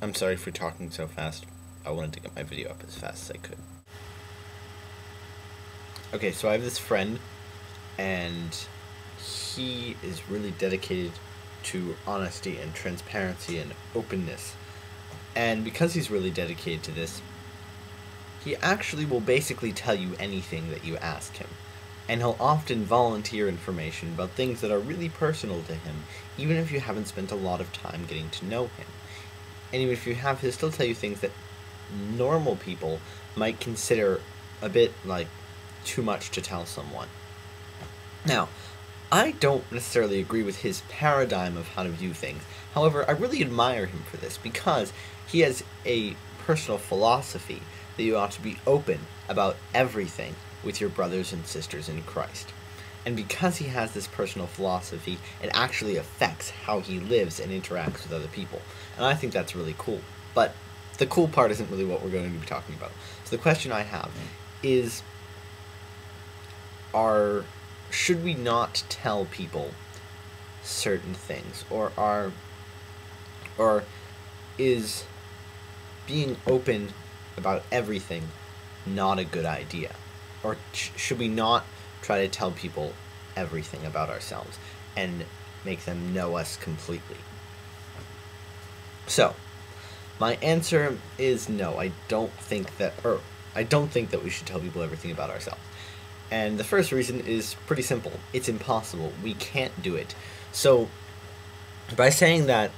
I'm sorry for talking so fast. I wanted to get my video up as fast as I could. Okay, so I have this friend, and he is really dedicated to honesty and transparency and openness. And because he's really dedicated to this, he actually will basically tell you anything that you ask him. And he'll often volunteer information about things that are really personal to him, even if you haven't spent a lot of time getting to know him. And even if you have, he'll still tell you things that normal people might consider a bit like too much to tell someone. Now, I don't necessarily agree with his paradigm of how to view things. However, I really admire him for this because he has a personal philosophy that you ought to be open about everything with your brothers and sisters in Christ. And because he has this personal philosophy, it actually affects how he lives and interacts with other people. And I think that's really cool. But the cool part isn't really what we're going to be talking about. So the question I have is, should we not tell people certain things? Or is being open about everything not a good idea? Or should we not try to tell people everything about ourselves and make them know us completely? So, my answer is no. I don't think that we should tell people everything about ourselves. And the first reason is pretty simple. It's impossible. We can't do it. So, by saying that,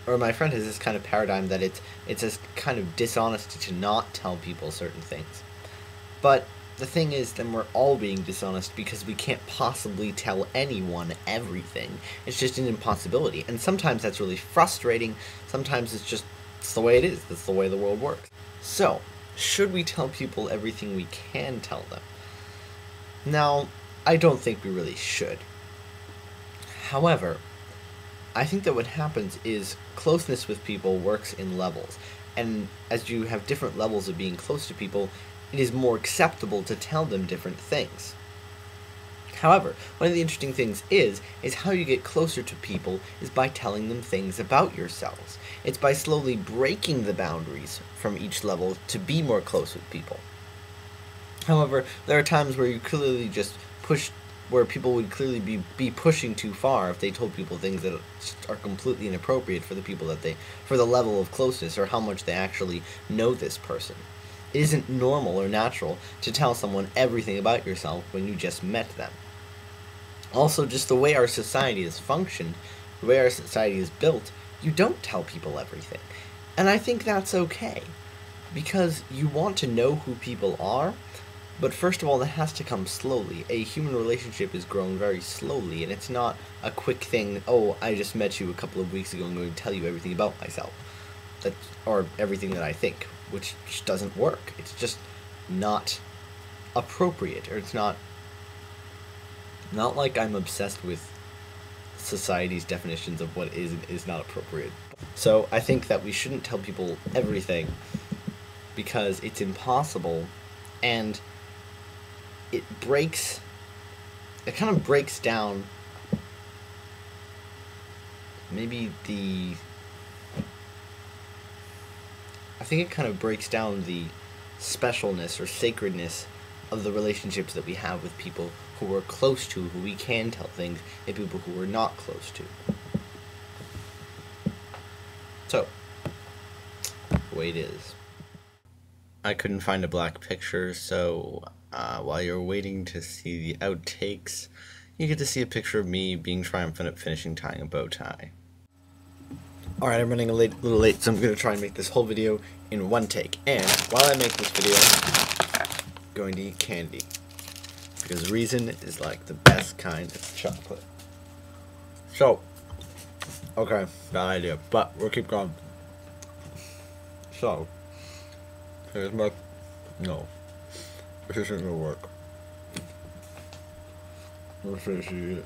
or my friend has this kind of paradigm that it's a kind of dishonesty to not tell people certain things. But the thing is, then we're all being dishonest because we can't possibly tell anyone everything. It's just an impossibility. And sometimes that's really frustrating. Sometimes it's the way it is. That's the way the world works. So, should we tell people everything we can tell them? Now, I don't think we really should. However, I think that what happens is closeness with people works in levels. And as you have different levels of being close to people, it is more acceptable to tell them different things. However, one of the interesting things is how you get closer to people is by telling them things about yourselves. It's by slowly breaking the boundaries from each level to be more close with people. However, there are times where you clearly just where people would clearly be pushing too far if they told people things that are completely inappropriate for the level of closeness or how much they actually know this person. It isn't normal or natural to tell someone everything about yourself when you just met them. Also, just the way our society is functioned, the way our society is built, you don't tell people everything. And I think that's okay, because you want to know who people are, but first of all, that has to come slowly. A human relationship is grown very slowly, and it's not a quick thing, oh, I just met you a couple of weeks ago and I'm going to tell you everything about myself. Or everything that I think, which just doesn't work. It's just not appropriate, or it's not like I'm obsessed with society's definitions of what is and is not appropriate. So I think that we shouldn't tell people everything because it's impossible, and it kind of breaks down I think it kind of breaks down the specialness or sacredness of the relationships that we have with people who we're close to, who we can tell things, and people who we're not close to. So, the way it is. I couldn't find a black picture, so while you're waiting to see the outtakes, you get to see a picture of me being triumphant at finishing tying a bow tie. Alright, I'm running a little late, so I'm going to try and make this whole video in one take. And while I make this video, I'm going to eat candy. Because Reason is like the best kind of chocolate. So, okay, bad idea, but we'll keep going. So, here's my... No. This isn't going to work. Let's finish it.